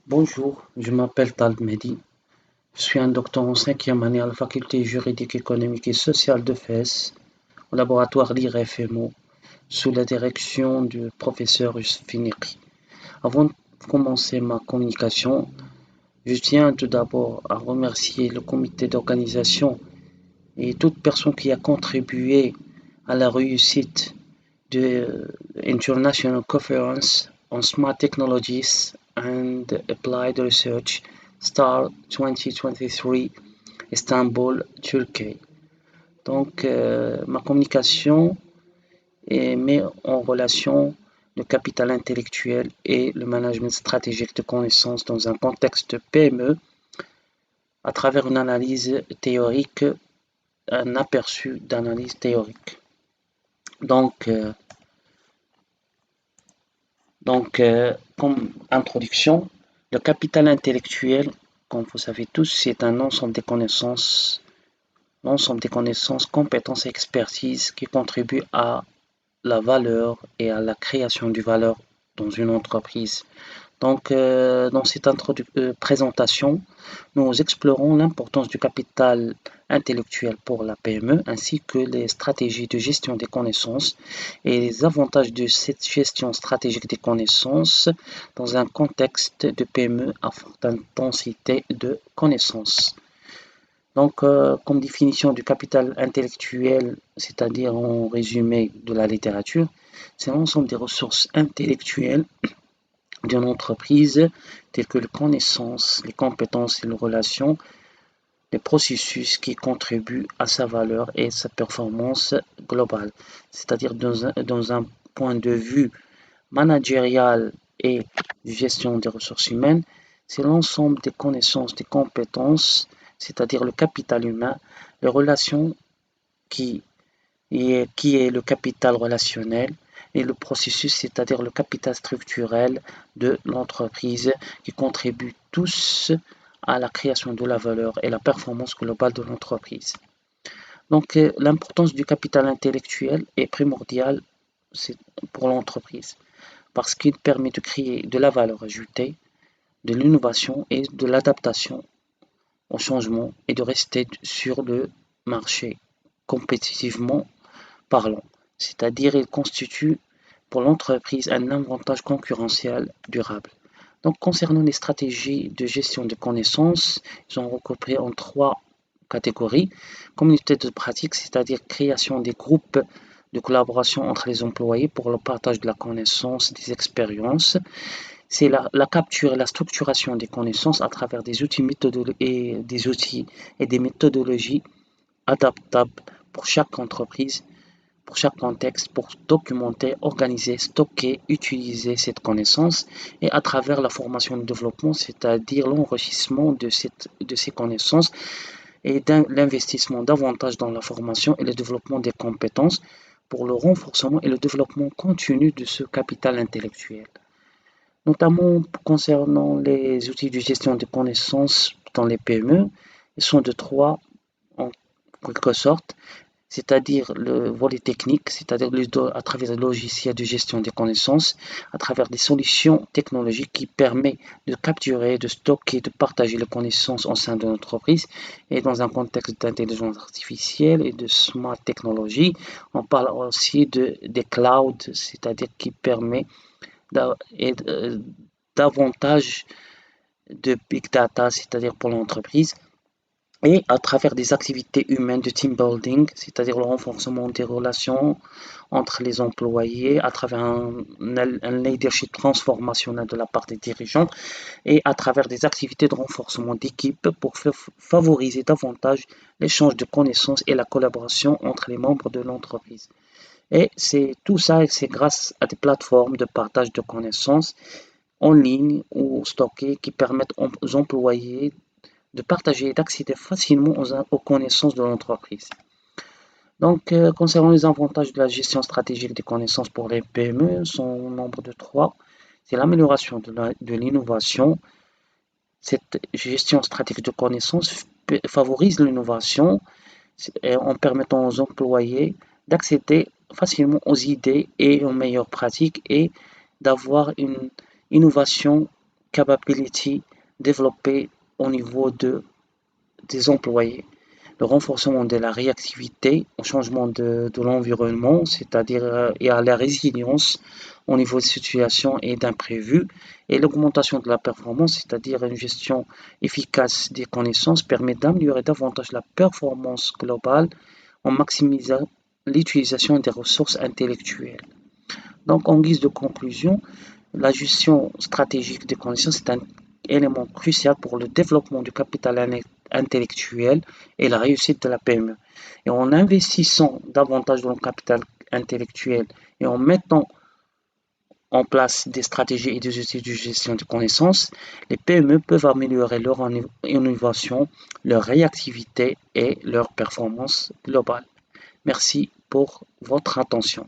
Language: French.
Bonjour, je m'appelle Tal Mehdi. Je suis un docteur en cinquième année à la faculté juridique, économique et sociale de Fès, au laboratoire l'IRFMO, sous la direction du professeur Youssef Ineki. Avant de commencer ma communication, je tiens tout d'abord à remercier le comité d'organisation et toute personne qui a contribué à la réussite de International Conference on Smart Technologies and Applied Research STAR 2023 Istanbul, Turquie. Donc, ma communication met en relation le capital intellectuel et le management stratégique de connaissances dans un contexte PME à travers une analyse théorique, un aperçu d'analyse théorique. Donc, comme introduction, le capital intellectuel, comme vous savez tous, c'est un ensemble des connaissances, compétences et expertises qui contribuent à la valeur et à la création de valeur dans une entreprise. Donc, dans cette présentation, nous explorons l'importance du capital intellectuel pour la PME ainsi que les stratégies de gestion des connaissances et les avantages de cette gestion stratégique des connaissances dans un contexte de PME à forte intensité de connaissances. Donc, comme définition du capital intellectuel, c'est-à-dire en résumé de la littérature, c'est l'ensemble des ressources intellectuelles d'une entreprise, telles que les connaissances, les compétences et les relations, les processus qui contribuent à sa valeur et sa performance globale. C'est-à-dire dans un point de vue managérial et de gestion des ressources humaines, c'est l'ensemble des connaissances, des compétences, c'est-à-dire le capital humain, les relations qui est le capital relationnel, et le processus, c'est-à-dire le capital structurel de l'entreprise qui contribue tous à la création de la valeur et la performance globale de l'entreprise. Donc, l'importance du capital intellectuel est primordiale pour l'entreprise parce qu'il permet de créer de la valeur ajoutée, de l'innovation et de l'adaptation au changement et de rester sur le marché compétitivement parlant. C'est-à-dire il constitue pour l'entreprise un avantage concurrentiel durable. Donc, concernant les stratégies de gestion de connaissances, ils sont regroupés en trois catégories. Communauté de pratique, c'est-à-dire création des groupes de collaboration entre les employés pour le partage de la connaissance, des expériences. C'est la capture et la structuration des connaissances à travers des outils et des méthodologies adaptables pour chaque entreprise, pour chaque contexte, pour documenter, organiser, stocker, utiliser cette connaissance et à travers la formation et le développement, c'est-à-dire l'enrichissement de ces connaissances et l'investissement davantage dans la formation et le développement des compétences pour le renforcement et le développement continu de ce capital intellectuel. Notamment concernant les outils de gestion de connaissances dans les PME, ils sont de trois en quelque sorte, c'est-à-dire le volet technique, c'est-à-dire à travers le logiciel de gestion des connaissances, à travers des solutions technologiques qui permettent de capturer, de stocker, de partager les connaissances au sein de l'entreprise et dans un contexte d'intelligence artificielle et de smart technology. On parle aussi des clouds, c'est-à-dire qui permet davantage de big data, c'est-à-dire pour l'entreprise, et à travers des activités humaines de team building, c'est-à-dire le renforcement des relations entre les employés, à travers un leadership transformationnel de la part des dirigeants, et à travers des activités de renforcement d'équipe pour favoriser davantage l'échange de connaissances et la collaboration entre les membres de l'entreprise. Et c'est tout ça, c'est grâce à des plateformes de partage de connaissances en ligne ou stockées qui permettent aux employés de partager et d'accéder facilement aux connaissances de l'entreprise. Donc, concernant les avantages de la gestion stratégique des connaissances pour les PME, sont au nombre de trois. C'est l'amélioration de l'innovation. Cette gestion stratégique de connaissances favorise l'innovation en permettant aux employés d'accéder facilement aux idées et aux meilleures pratiques et d'avoir une innovation capability développée au niveau des employés. Le renforcement de la réactivité au changement de l'environnement, c'est-à-dire et à la résilience au niveau de situation et d'imprévus, et l'augmentation de la performance, c'est-à-dire une gestion efficace des connaissances, permet d'améliorer davantage la performance globale en maximisant l'utilisation des ressources intellectuelles. Donc, en guise de conclusion, la gestion stratégique des connaissances est un élément crucial pour le développement du capital intellectuel et la réussite de la PME. Et en investissant davantage dans le capital intellectuel et en mettant en place des stratégies et des outils de gestion de connaissances, les PME peuvent améliorer leur innovation, leur réactivité et leur performance globale. Merci pour votre attention.